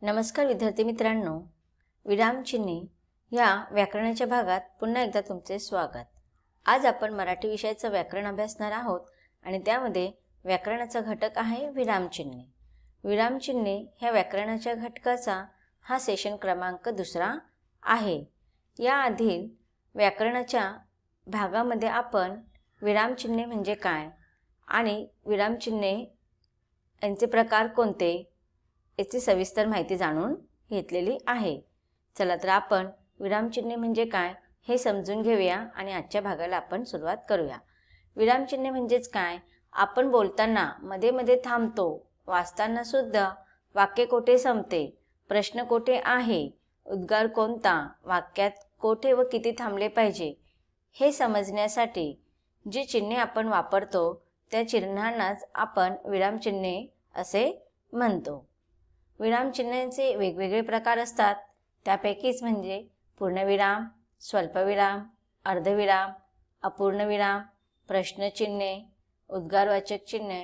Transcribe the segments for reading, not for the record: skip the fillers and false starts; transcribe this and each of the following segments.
नमस्कार विद्यार्थी मित्रांनो, विरामचिन्हे या व्याकरणाच्या भागात पुन्हा एकदा तुमचे स्वागत। आज आपण मराठी विषयाचं व्याकरण अभ्यासणार आहोत आणि त्यामध्ये व्याकरणाचा घटक आहे विरामचिन्हे। विरामचिन्हे ह्या व्याकरणाच्या घटकाचा हा सेशन क्रमांक 2 आहे। याआधी व्याकरणाच्या भागामध्ये आपण विरामचिन्हे म्हणजे काय आणि विरामचिन्हे यांचे प्रकार कोणते याची सविस्तर माहिती जाणून घेतलेली आहे। चला तर आपण विरामचिन्हे म्हणजे काय हे समजून घेऊया आणि आजच्या भागाला आपण सुरुवात करूया। विरामचिन्हे म्हणजेच काय? आपण बोलताना मध्ये मध्ये थांबतो, वाचताना सुद्धा वाक्य कोठे संपते, प्रश्न कोठे आहे, उद्गार कोणता, वाक्यात कोठे व किती थांबले पाहिजे हे समजण्यासाठी जी चिन्हे आपण वापरतो त्या चिन्हांनाच आपण विरामचिन्हे असे म्हणतो। विरामचिन्हांचे वेगवेगळे प्रकार असतात। त्यापैकीच म्हणजे पूर्णविराम, स्वल्पविराम, अर्धविराम, अपूर्णविराम, प्रश्नचिन्हे, उद्गारवाचक चिन्हे,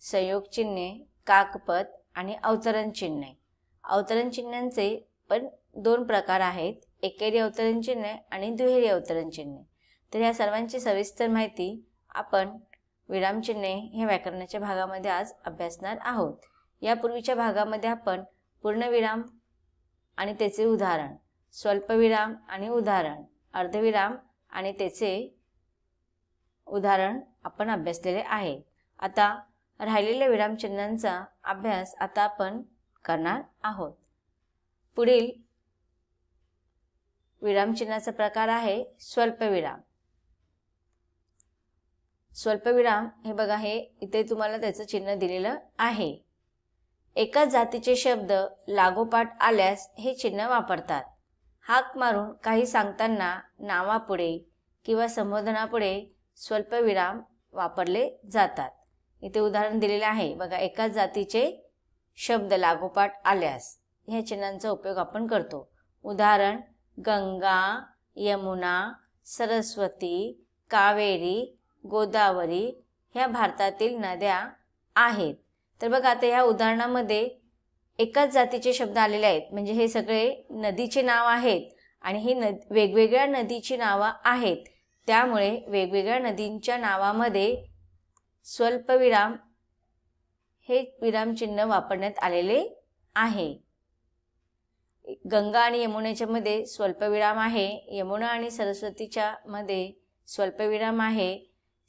संयोग चिन्हे, काकपद आणि अवतरण चिन्हे। अवतरण चिन्हांचे पण 2 प्रकार आहेत, एकेरी अवतरण चिन्हे आणि दुहेरी अवतरण चिन्हे। तर या सर्वांची सविस्तर माहिती आपण विरामचिन्हे ह्या व्याकरणाच्या भागामध्ये आज अभ्यासणार आहोत। यापूर्वीच्या भागामध्ये आपण पूर्णविराम आणि त्याचे उदाहरण, स्वल्पविराम आणि उदाहरण, अर्धविराम आणि त्याचे उदाहरण आपण अभ्यासलेले आहे। आता राहिलेल्या विरामचिन्हांचा अभ्यास आता आपण करणार आहोत। पुढील विरामचिन्हाचा प्रकार आहे स्वल्पविराम। स्वल्पविराम हे बघा, हे इथे तुम्हाला त्याचं चिन्ह दिलेलं आहे। एकाच जातीचे शब्द लागोपाठ आल्यास हे चिन्ह वापरतात। हाक मारून काही सांगताना नावापुढे किंवा संबोधनापुढे स्वल्पविराम वापरले जातात। इथे उदाहरण दिलेले आहे बघा, एकाच जातीचे शब्द लागोपाठ आल्यास ह्या चिन्हांचा उपयोग आपण करतो। उदाहरण गंगा, यमुना, सरस्वती, कावेरी, गोदावरी ह्या भारतातील नद्या आहेत। तर बघा, आता ह्या उदाहरणामध्ये एकाच जातीचे शब्द आलेले आहेत, म्हणजे हे सगळे नदीचे नाव आहेत आणि ही वेगवेगळ्या नदीची नावं आहेत। त्यामुळे वेगवेगळ्या नदींच्या नावामध्ये स्वल्पविराम हे विरामचिन्ह वापरण्यात आलेले आहे। गंगा आणि यमुनेच्या मध्ये स्वल्पविराम आहे, यमुना आणि सरस्वतीच्या मध्ये स्वल्पविराम आहे,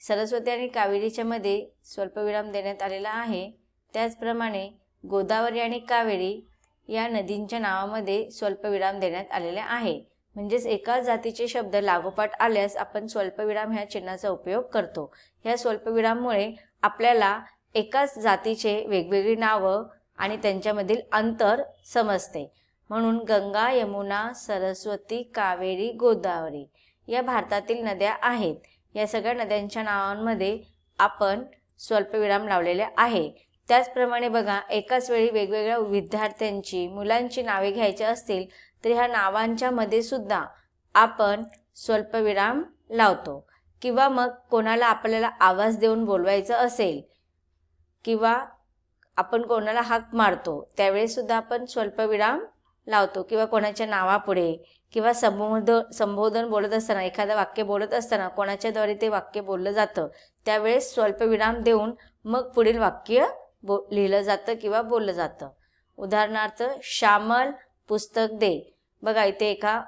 सरस्वती आणि कावेरीच्या मध्ये स्वल्पविराम देण्यात आलेला आहे। त्याचप्रमाणे गोदावरी आणि कावेरी या नदींच्या नावामध्ये स्वल्पविराम देण्यात आलेले आहे। म्हणजेच एकाच जातीचे शब्द लागोपाठ आल्यास आपण स्वल्पविराम ह्या चिन्हाचा उपयोग करतो। ह्या स्वल्पविराममुळे आपल्याला एकाच जातीचे वेगवेगळी नावं आणि त्यांच्यामधील अंतर समजते। म्हणून गंगा, यमुना, सरस्वती, कावेरी, गोदावरी या भारतातील नद्या आहेत। या सगळ्या नद्यांच्या नावांमध्ये आपण स्वल्पविराम लावलेले आहे। त्याचप्रमाणे बघा, एकाच वेळी वेगवेगळ्या विद्यार्थ्यांची, मुलांची नावे घ्यायची असतील तर ह्या नावांच्या मध्ये सुद्धा आपण स्वल्पविराम लावतो। किंवा मग कोणाला आपल्याला आवाज देऊन बोलवायचं असेल किंवा आपण कोणाला हाक मारतो त्यावेळेस सुद्धा आपण स्वल्पविराम लावतो। किंवा कोणाच्या नावापुढे किंवा संबोधन बोलत असताना, एखादं वाक्य बोलत असताना कोणाच्याद्वारे ते वाक्य बोललं जातं त्यावेळेस स्वल्पविराम देऊन मग पुढील वाक्य लिहिलं जातं किंवा बोललं जातं। उदाहरणार्थ श्यामल पुस्तक दे। बघा, इथे एका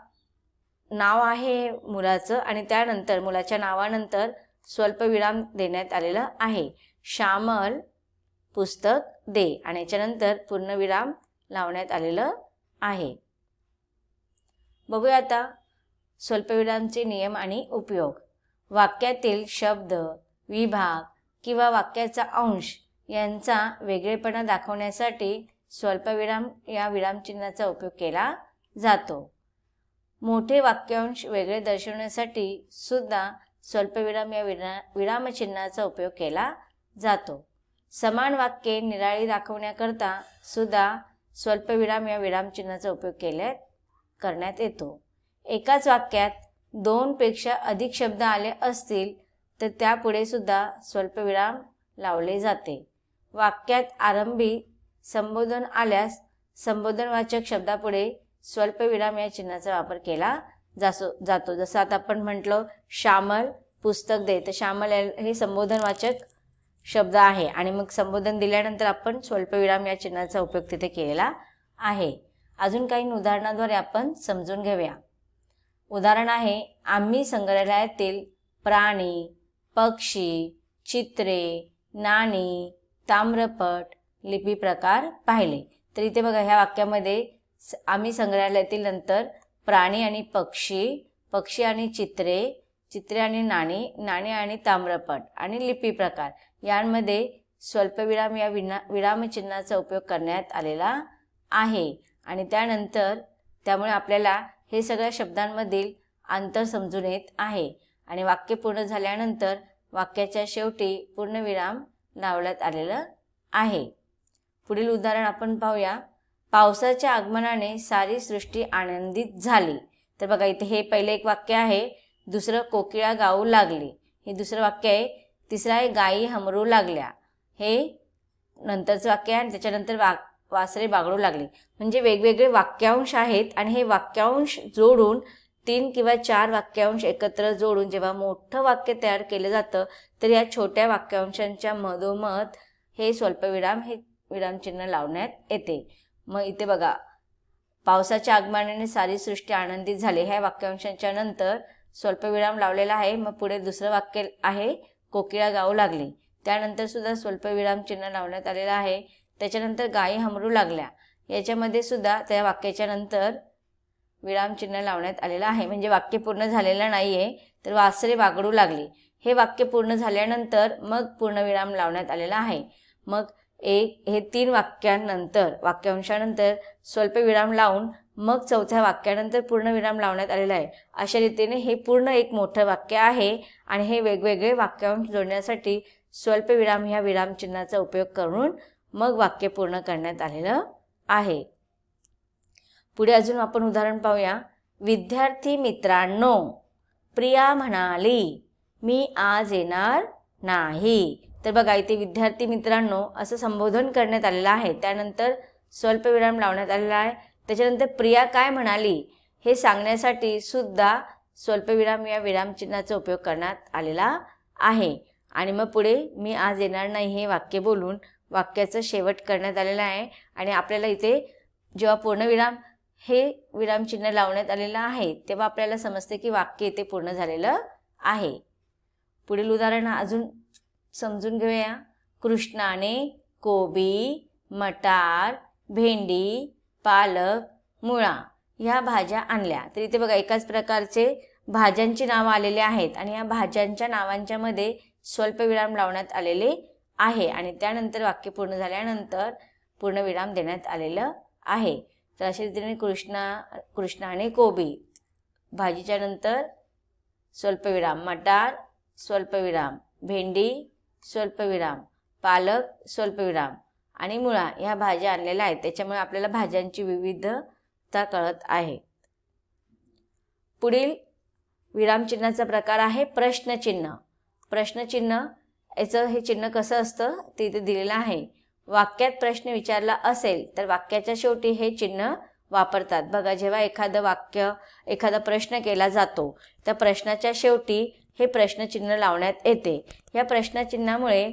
नाव आहे मुलाचं आणि त्यानंतर मुलाच्या नावानंतर स्वल्पविराम देण्यात आलेला आहे, श्यामल पुस्तक दे, आणि याच्यानंतर पूर्णविराम लावण्यात आलेलं आहे। बघूया आता स्वल्पविरामचे नियम आणि उपयोग। वाक्यातील शब्द, विभाग किंवा वाक्याचा अंश यांचा वेगळेपणा दाखवण्यासाठी स्वल्पविराम या विरामचिन्हाचा उपयोग केला जातो। मोठे वाक्यांश वेगळे दर्शवण्यासाठी सुद्धा स्वल्पविराम या विरामचिन्हाचा उपयोग केला जातो। समान वाक्ये निराळी दाखवण्याकरता सुद्धा स्वल्पविराम या विरामचिन्हाचा उपयोग करण्यात येतो। एकाच वाक्यात 2 पेक्षा अधिक शब्द आले असतील तर त्यापुढे सुद्धा स्वल्पविराम लावले जाते। वाक्यात आरंभी संबोधन आल्यास संबोधनवाचक शब्दापुढे स्वल्पविराम या चिन्हाचा वापर केला जातो। जसं आता आपण म्हटलं श्यामल पुस्तक दे, तर श्यामल हे संबोधनवाचक शब्द आहे आणि मग संबोधन दिल्यानंतर आपण स्वल्पविराम या चिन्हाचा उपयोग तिथे केलेला आहे। अजून काही उदाहरणाद्वारे आपण समजून घेऊया। उदाहरण आहे, आम्ही संग्रहालयातील प्राणी, पक्षी, चित्रे, नाणी, ताम्रपट, लिपी प्रकार पाहिले। तर इथे बघा, ह्या वाक्यामध्ये आम्ही संग्रहालयातील नंतर प्राणी आणि पक्षी आणि चित्रे आणि नाणी आणि ताम्रपट आणि लिपी प्रकार यांमध्ये स्वल्पविराम या विरामचिन्हाचा उपयोग करण्यात आलेला आहे। आणि त्यामुळे आपल्याला हे सगळ्या शब्दांमधील अंतर समजून येत आहे आणि वाक्य पूर्ण झाल्यानंतर वाक्याच्या शेवटी पूर्णविराम लावण्यात आलेलं आहे। पुढील उदाहरण आपण पाहूया। पावसाच्या आगमनाने सारी सृष्टी आनंदित झाली। तर बघा, इथे हे पहिले एक वाक्य आहे, दुसरं कोकिळा गाऊ लागली, हे दुसरं वाक्य आहे। तिसरं आहे गायी हमरू लागल्या, हे नंतरचं वाक्य आहे आणि त्याच्यानंतर वासरे बागडू लागली। म्हणजे वेगवेगळे वाक्यांश आहेत आणि हे वाक्यांश जोडून 3 किंवा 4 वाक्यांश एकत्र जोडून जेव्हा मोठं वाक्य तयार केलं जातं तर या छोट्या वाक्यांशांच्या मधोमध हे स्वल्पविराम हे विरामचिन्ह लावण्यात येते। मग इथे बघा, पावसाच्या आगमनाने सारी सृष्टी आनंदित झाली, ह्या वाक्यांशांच्या नंतर स्वल्पविराम लावलेला आहे। मग पुढे दुसरं वाक्य आहे, कोकिळा गाऊ लागली, त्यानंतर सुद्धा स्वल्पविराम चिन्ह लावण्यात आलेलं आहे। त्याच्यानंतर गायी हमरू लागल्या, याच्यामध्ये सुद्धा त्या वाक्याच्या नंतर विरामचिन्ह लावण्यात आलेलं आहे। म्हणजे वाक्य पूर्ण झालेलं नाहीये। तर वासरे बागडू लागली, हे वाक्य पूर्ण झाल्यानंतर मग पूर्णविराम लावण्यात आलेला आहे। मग हे 3 वाक्यांशानंतर स्वल्पविराम लावून मग चौथ्या वाक्यानंतर पूर्णविराम लावण्यात आलेला आहे। अशा रीतीने हे पूर्ण एक मोठं वाक्य आहे आणि हे वेगवेगळे वाक्यांश जोडण्यासाठी स्वल्पविराम ह्या विरामचिन्हाचा उपयोग करून मग वाक्य पूर्ण करण्यात आलेलं आहे। पुढे अजून आपण उदाहरण पाहूया। विद्यार्थी मित्रांनो, प्रिया म्हणाली, मी आज येणार नाही। तर बघा, इथे विद्यार्थी मित्रांनो असं संबोधन करण्यात आलेलं आहे, त्यानंतर स्वल्पविराम लावण्यात आलेला आहे। त्याच्यानंतर प्रिया काय म्हणाली हे सांगण्यासाठी सुद्धा स्वल्पविराम या विरामचिन्हाचा उपयोग करण्यात आलेला आहे। आणि मग पुढे मी आज येणार नाही हे वाक्य बोलून वाक्याचं शेवट करण्यात आलेलं आहे। आणि आपल्याला इथे जेव्हा पूर्णविराम हे विरामचिन्ह लावण्यात आलेलं आहे तेव्हा आपल्याला समजते की वाक्य इथे पूर्ण झालेलं आहे। पुढील उदाहरण अजून समजून घेऊया। कृष्णाने कोबी, मटार, भेंडी, पालक, मुळा ह्या भाज्या आणल्या। तर इथे बघा, एकाच प्रकारचे भाज्यांची नावं आलेली आहेत आणि या भाज्यांच्या नावांच्या मध्ये स्वल्पविराम लावण्यात आलेले आहे आणि त्यानंतर वाक्य पूर्ण झाल्यानंतर पूर्णविराम देण्यात आलेलं आहे। तर अशा रीतीने कृष्णाने कोबी, भाजीच्या नंतर स्वल्पविराम, मटार स्वल्पविराम, भेंडी स्वल्पविराम, पालक स्वल्पविराम आणि मुळा ह्या भाज्या आणलेल्या आहेत। त्याच्यामुळे आपल्याला भाज्यांची विविधता कळत आहे। पुढील विरामचिन्हाचा प्रकार आहे प्रश्नचिन्ह। प्रश्नचिन्ह याचं हे चिन्ह कसं असतं ते इथे दिलेलं आहे। वाक्यात प्रश्न विचारला असेल तर वाक्याच्या शेवटी हे चिन्ह वापरतात। बघा, जेव्हा एखादा प्रश्न केला जातो त्या प्रश्नाच्या शेवटी हे प्रश्नचिन्ह लावण्यात येते। या प्रश्नचिन्हामुळे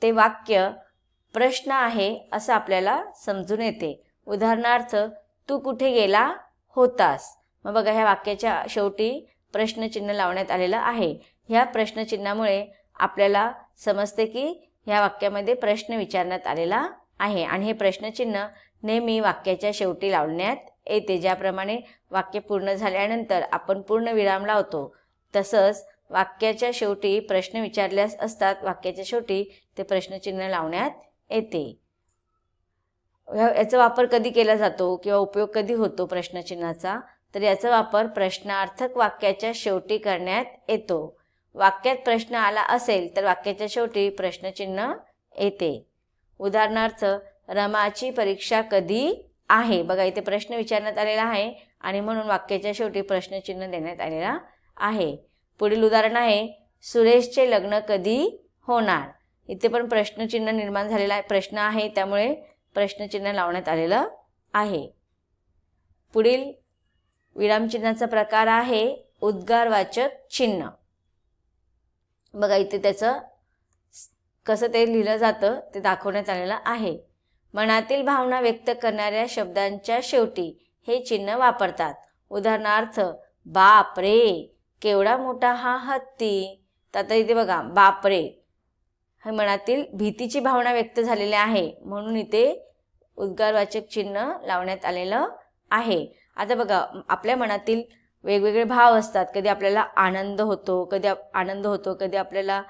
ते वाक्य प्रश्न आहे असं आपल्याला समजून येते। उदाहरणार्थ, तू कुठे गेला होतास। मग बघा, ह्या वाक्याच्या शेवटी प्रश्नचिन्ह लावण्यात आलेलं आहे। ह्या प्रश्नचिन्हामुळे आपल्याला समजते की ह्या वाक्यामध्ये प्रश्न विचारण्यात आलेला आहे आणि हे प्रश्नचिन्ह नेहमी वाक्याच्या शेवटी लावण्यात येते। ज्याप्रमाणे वाक्य पूर्ण झाल्यानंतर आपण पूर्णविराम लावतो तसंच वाक्याच्या शेवटी प्रश्न विचारल्यास असतात वाक्याच्या शेवटी ते प्रश्नचिन्ह लावण्यात येते। याचा वापर कधी केला जातो किंवा उपयोग कधी होतो प्रश्नचिन्हाचा, तर याचा वापर प्रश्नार्थक वाक्याच्या शेवटी करण्यात येतो। वाक्यात प्रश्न आला असेल तर वाक्याच्या शेवटी प्रश्नचिन्ह येते। उदाहरणार्थ, रमाची परीक्षा कधी आहे। बघा, इथे प्रश्न विचारण्यात आलेला आहे आणि म्हणून वाक्याच्या शेवटी प्रश्नचिन्ह देण्यात आलेला आहे। पुढील उदाहरण आहे, सुरेशचे लग्न कधी होणार। इथे पण प्रश्नचिन्ह निर्माण झालेला आहे, प्रश्न आहे त्यामुळे प्रश्नचिन्ह लावण्यात आलेलं आहे. पुढील विरामचिन्हाचा प्रकार आहे उद्गारवाचक चिन्ह. बघा इथे त्याचं कसं ते लिहिलं जातं ते दाखवण्यात आलेलं आहे. मनातील भावना व्यक्त करणाऱ्या शब्दांच्या शेवटी हे चिन्ह वापरतात. उदाहरणार्थ बाप रे, केवढा मोठा हा हत्ती. तर आता इथे बघा बाप रे हे मनातील भीतीची भावना व्यक्त झालेली आहे म्हणून इथे उद्गारवाचक चिन्ह लावण्यात आलेलं आहे. आता बघा आपल्या मनातील वेगवेगळे भाव असतात. कधी आपल्याला आनंद होतो, कधी आपल्याला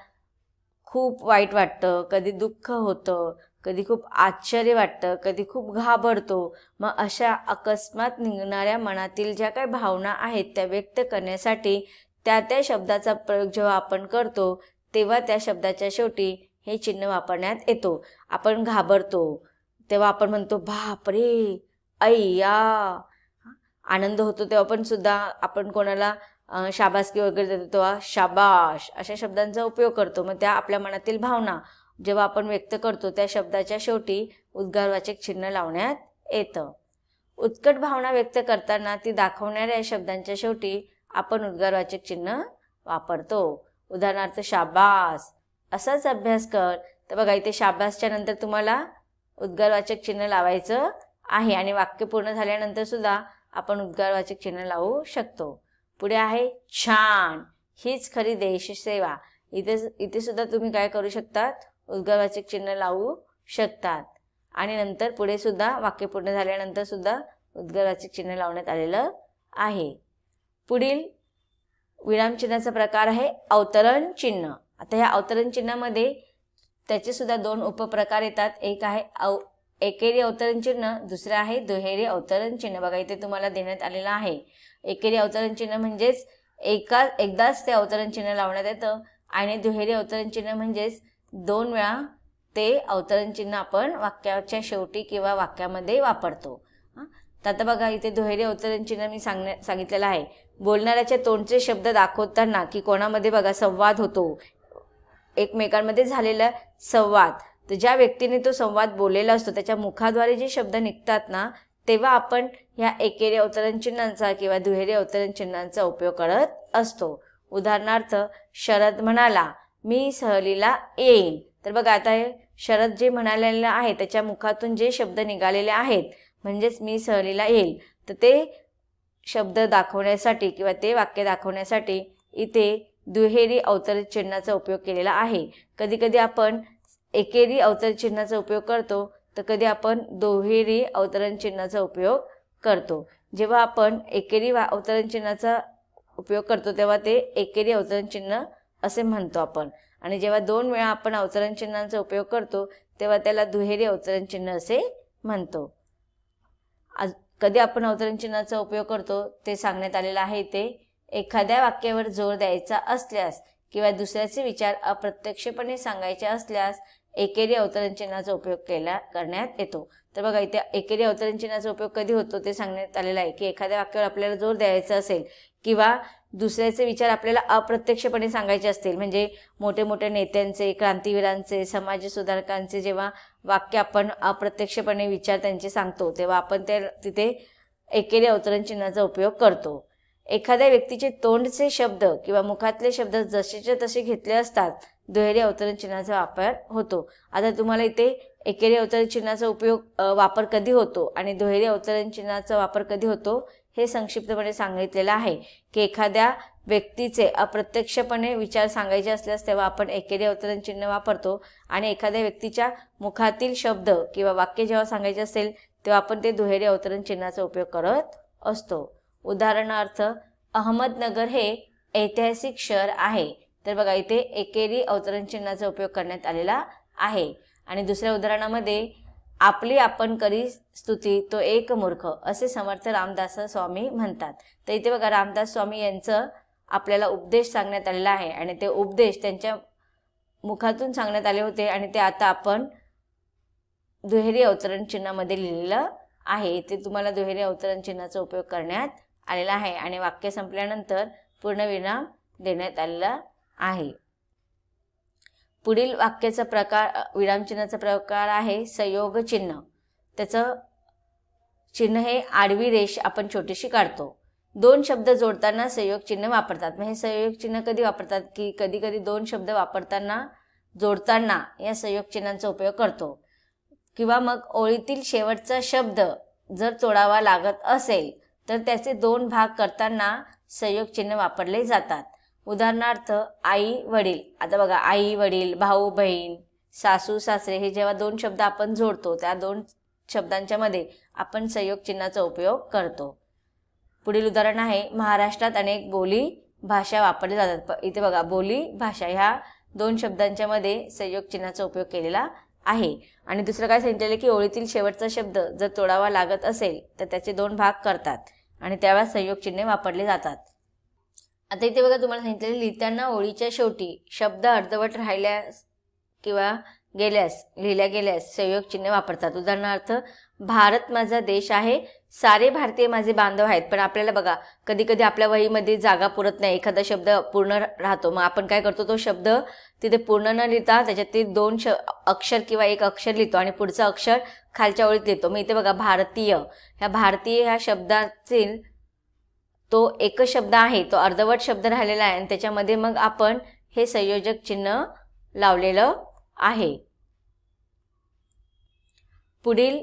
खूप वाईट वाटतं, कधी दुःख होतं, कधी खूप आश्चर्य वाटतं, कधी खूप घाबरतो. मग अशा अकस्मात निघणाऱ्या मनातील ज्या काही भावना आहेत त्या व्यक्त करण्यासाठी त्या शब्दाचा प्रयोग जेव्हा आपण करतो तेव्हा त्या शब्दाच्या शेवटी हे चिन्ह वापरण्यात येतो. आपण घाबरतो तेव्हा आपण म्हणतो बाप रे, अय्या. आनंद होतो तेव्हा पण सुद्धा आपण कोणाला शाबासकी वगैरे देतो तेव्हा शाबाश अशा शब्दांचा उपयोग करतो. मग त्या आपल्या मनातील भावना जेव्हा आपण व्यक्त करतो त्या शब्दाच्या शेवटी उद्गारवाचक चिन्ह लावण्यात येतं. उत्कट भावना व्यक्त करताना ती दाखवणाऱ्या शब्दांच्या शेवटी आपण उद्गारवाचक चिन्ह वापरतो. उदाहरणार्थ शाबास, असाच अभ्यास कर. तर बघा इथे शाबासच्या नंतर तुम्हाला उद्गारवाचक चिन्ह लावायचं आहे आणि वाक्य पूर्ण झाल्यानंतर सुद्धा आपण उद्गारवाचक चिन्ह लावू शकतो. पुढे आहे छान, हीच खरी देशसेवा. इथे सुद्धा तुम्ही काय करू शकतात, उद्गारवाचक चिन्ह लावू शकतात. आणि नंतर पुढे सुद्धा वाक्य पूर्ण झाल्यानंतर सुद्धा उद्गारवाचक चिन्ह लावण्यात आलेलं आहे. पुढील विरामचिन्हाचा प्रकार आहे अवतरण चिन्ह. आता ह्या अवतरण चिन्हामध्ये त्याचे सुद्धा दोन उपप्रकार येतात. एक आहे एकेरी अवतरण चिन्ह, दुसरं आहे दुहेरी अवतरण चिन्ह. बघा इथे तुम्हाला देण्यात आलेलं आहे. एकेरी अवतरण चिन्ह म्हणजेच एकदाच ते अवतरण चिन्ह लावण्यात येतं आणि दुहेरी अवतरण चिन्ह म्हणजेच 2 वेळा ते अवतरण चिन्ह आपण वाक्याच्या शेवटी किंवा वाक्यामध्ये वापरतो. तर आता बघा इथे दुहेरी अवतरण चिन्ह मी सांगितलेलं आहे. बोलणाऱ्याच्या तोंडचे शब्द दाखवताना की कोणामध्ये बघा संवाद होतो, एकमेकांमध्ये झालेला संवाद. तर ज्या व्यक्तीने तो संवाद बोललेला असतो त्याच्या मुखाद्वारे जे शब्द निघतात ना तेव्हा आपण ह्या एकेरी अवतरण चिन्हांचा किंवा दुहेरी अवतरण चिन्हांचा उपयोग करत असतो. उदाहरणार्थ शरद म्हणाला मी सहलीला येईन. तर बघा आता शरद जे म्हणालेलं आहे त्याच्या मुखातून जे शब्द निघालेले आहेत म्हणजेच मी सहलीला येईल, तर ते शब्द दाखवण्यासाठी किंवा ते वाक्य दाखवण्यासाठी इथे दुहेरी अवतरण चिन्हाचा उपयोग केलेला आहे. कधी कधी आपण एकेरी अवतरण चिन्हाचा उपयोग करतो तर कधी आपण दुहेरी अवतरण चिन्हाचा उपयोग करतो. जेव्हा आपण एकेरी अवतरण चिन्हाचा उपयोग करतो तेव्हा ते एकेरी अवतरण चिन्ह असे म्हणतो आपण, आणि जेव्हा 2 वेळा आपण अवतरण चिन्हांचा उपयोग करतो तेव्हा त्याला दुहेरी अवतरण चिन्ह असे म्हणतो. कधी आपण अवतरण चिन्हाचा उपयोग करतो ते सांगण्यात आलेलं आहे. इथे एखाद्या वाक्यावर जोर द्यायचा असल्यास किंवा दुसऱ्याचे विचार अप्रत्यक्षपणे सांगायचे असल्यास एकेरी अवतरण चिन्हाचा उपयोग करण्यात येतो. तर बघा इथे एकेरी अवतरण चिन्हाचा उपयोग कधी होतो ते सांगण्यात आलेलं आहे की एखाद्या वाक्यावर आपल्याला जोर द्यायचा असेल किंवा दुसऱ्याचे विचार आपल्याला अप्रत्यक्षपणे सांगायचे असतील, म्हणजे मोठे मोठे नेत्यांचे, क्रांतीवीरांचे, समाज सुधारकांचे जेव्हा वाक्य आपण अप्रत्यक्षपणे विचार त्यांचे सांगतो तेव्हा आपण तिथे एकेरी अवतरण चिन्हाचा उपयोग करतो. एखाद्या व्यक्तीचे तोंडचे शब्द किंवा मुखातले शब्द जसेच्या तसे घेतले असतात दुहेरी अवतरण चिन्हाचा वापर होतो. आता तुम्हाला इथे एकेरी अवतरण चिन्हाचा वापर कधी होतो आणि दुहेरी अवतरण चिन्हाचा वापर कधी होतो हे संक्षिप्तपणे सांगितलेलं आहे की एखाद्या व्यक्तीचे अप्रत्यक्षपणे विचार सांगायचे असल्यास तेव्हा आपण एकेरी अवतरण चिन्ह वापरतो आणि एखाद्या व्यक्तीच्या मुखातील शब्द किंवा वाक्य जेव्हा सांगायचे असेल तेव्हा आपण ते दुहेरी अवतरण चिन्हाचा उपयोग करत असतो. उदाहरणार्थ अहमदनगर हे ऐतिहासिक शहर आहे. तर बघा इथे एकेरी अवतरण चिन्हाचा उपयोग करण्यात आलेला आहे. आणि दुसऱ्या उदाहरणामध्ये आपली आपण करी स्तुती तो एक मूर्ख असे समर्थ रामदास स्वामी म्हणतात. तर इथे बघा रामदास स्वामी यांचं आपल्याला उपदेश सांगण्यात आलेला आहे आणि ते उपदेश त्यांच्या मुखातून सांगण्यात आले होते आणि ते आता आपण दुहेरी अवतरण चिन्हामध्ये लिहिलेलं आहे. इथे तुम्हाला दुहेरी अवतरण चिन्हाचा उपयोग करण्यात आलेला आहे आणि वाक्य संपल्यानंतर पूर्णविराम देण्यात आलेला आहे. पुढील वाक्याचा प्रकार विरामचिन्हाचा प्रकार आहे संयोग चिन्ह. त्याचं चिन्ह हे आडवी रेष आपण छोटीशी काढतो. दोन शब्द जोडताना संयोग चिन्ह वापरतात. म्हणजे संयोग चिन्ह कधी वापरतात की कधी कधी दोन शब्द वापरताना जोडताना या संयोग चिन्हांचा उपयोग करतो. किंवा मग ओळीतील शेवटचा शब्द जर तोडावा लागत असेल तर त्याचे दोन भाग करताना संयोग चिन्ह वापरले जातात. उदाहरणार्थ आई वडील. आता बघा, आई वडील, भाऊ बहीण, सासू सासरे हे जेव्हा दोन शब्द आपण जोडतो त्या दोन शब्दांच्या मध्ये आपण संयोग चिन्हाचा उपयोग करतो. पुढील उदाहरण आहे, महाराष्ट्रात अनेक बोली भाषा वापरल्या जातात. इथे बघा, बोली भाषा ह्या दोन शब्दांच्या मध्ये संयोग चिन्हाचा उपयोग केलेला आहे. आणि दुसरं काय सांगितलेलं की ओळीतील शेवटचा शब्द जर तोडावा लागत असेल तर त्याचे दोन भाग करतात आणि त्यावेळेस संयोग चिन्हे वापरले जातात. आता इथे बघा, तुम्हाला सांगितलेले लिहिताना ओळीच्या शेवटी शब्द अर्धवट राहिल्यास किंवा लिहिल्या गेल्यास संयोग चिन्हे वापरतात. उदाहरणार्थ, भारत माझा देश आहे, सारे भारतीय माझे बांधव आहेत. पण आपल्याला बघा, कधी कधी आपल्या वहीमध्ये जागा पुरत नाही, एखादा शब्द पूर्ण राहतो. मग आपण काय करतो, तो शब्द तिथे पूर्ण न लिहिता त्याच्यात ते दोन अक्षर किंवा एक अक्षर लिहितो आणि पुढचं अक्षर खालच्या ओळीत लिहितो. मग इथे बघा, भारतीय, ह्या भारतीय ह्या शब्दाचे तो एकच शब्द आहे, तो अर्धवट शब्द राहिलेला आहे आणि त्याच्यामध्ये मग आपण हे संयोजक चिन्ह लावलेलं आहे. पुढील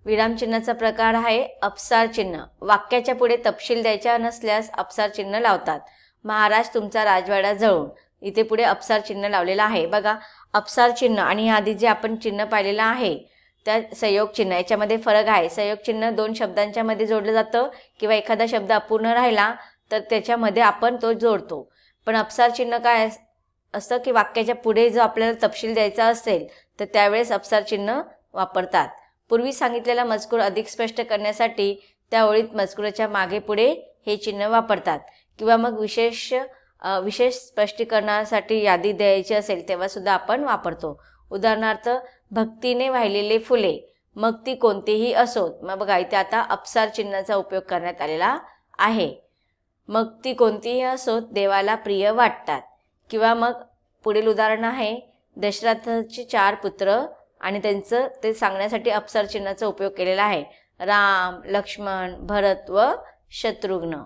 विरामचिन्हाचा प्रकार आहे अपसार चिन्ह. वाक्याच्या पुढे तपशील द्यायचा नसल्यास अपसार चिन्ह लावतात. महाराज तुमचा राजवाडा जळून, इथे पुढे अपसार चिन्ह लावलेलं आहे. बघा, अपसार चिन्ह आणि आधी जे आपण चिन्ह पाहिलेलं आहे त्या संयोग चिन्ह याच्यामध्ये फरक आहे. संयोग चिन्ह दोन शब्दांच्या मध्ये जोडलं जातं किंवा एखादा शब्द अपूर्ण राहिला तर त्याच्यामध्ये आपण तो जोडतो. पण अपसार चिन्ह काय असतं की वाक्याच्या पुढे जो आपल्याला तपशील द्यायचा असेल तर त्यावेळेस अपसार चिन्ह वापरतात. पूर्वी सांगितलेला मजकूर अधिक स्पष्ट करण्यासाठी त्या ओळीत मजकुराच्या मागे पुढे हे चिन्ह वापरतात. किंवा मग विशेष स्पष्टीकरणासाठी यादी द्यायची असेल तेव्हा सुद्धा आपण वापरतो. उदाहरणार्थ, भक्तीने वाहिलेले फुले, मग ती कोणतीही असोत. मग बघा, इथे आता अपसार चिन्हाचा उपयोग करण्यात आलेला आहे. मग ती कोणतीही असोत देवाला प्रिय वाटतात. किंवा मग पुढील उदाहरण आहे, दशरथाचे 4 पुत्र आणि त्यांचं ते सांगण्यासाठी अपसार चिन्हाचा उपयोग केलेला आहे. राम, लक्ष्मण, भरत व शत्रुघ्न.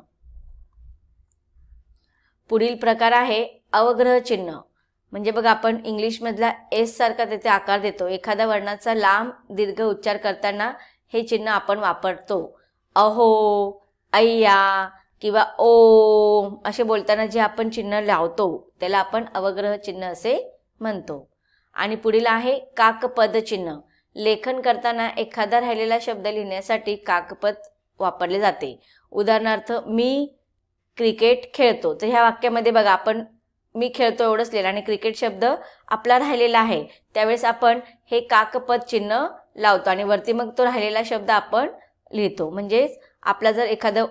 पुढील प्रकार आहे अवग्रह चिन्ह. म्हणजे बघा, आपण इंग्लिशमधला एस सारखा तिथे आकार देतो. एखाद्या वर्णाचा लांब दीर्घ उच्चार करताना हे चिन्ह आपण वापरतो. अहो, अय्या किंवा ओम असे बोलताना जे आपण चिन्ह लावतो त्याला आपण अवग्रह चिन्ह असे म्हणतो. आणि पुढील आहे काकपद चिन्ह. लेखन करताना एखादा राहिलेला शब्द लिहिण्यासाठी काकपद वापरले जाते. उदाहरणार्थ, मी क्रिकेट खेळतो. तर ह्या वाक्यामध्ये बघा, आपण मी खेळतो एवढंच लिहिलं आणि क्रिकेट शब्द आपला राहिलेला आहे. त्यावेळेस आपण हे काकपद चिन्ह लावतो आणि वरती मग तो राहिलेला शब्द आपण लिहितो. म्हणजेच आपला जर एखादं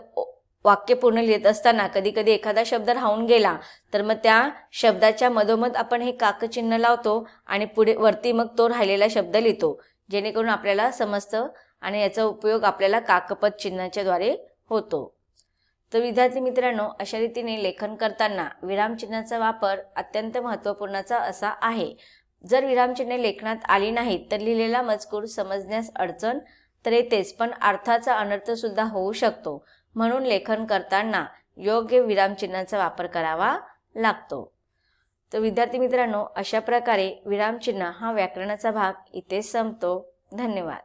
वाक्य पूर्ण लिहित असताना कधी कधी एखादा शब्द राहून गेला तर मग त्या शब्दाच्या मधोमध आपण हे काकचिन्ह लावतो आणि पुढे वरती मग तो राहिलेला शब्द लिहितो, जेणेकरून आपल्याला समजतं आणि याचा उपयोग आपल्याला काकपद चिन्हाच्या द्वारे होतो. तर विद्यार्थी मित्रांनो, अशा रीतीने लेखन करताना विरामचिन्हाचा वापर अत्यंत महत्त्वपूर्णचा असा आहे. जर विरामचिन्हे लेखनात आली नाहीत तर लिहिलेला मजकूर समजण्यास अडचण तर येतेच, पण अर्थाचा अनर्थ सुद्धा होऊ शकतो. म्हणून लेखन करताना योग्य विरामचिन्हाचा वापर करावा लागतो. तर विद्यार्थी मित्रांनो, अशा प्रकारे विरामचिन्ह हा व्याकरणाचा भाग इथे संपतो. धन्यवाद.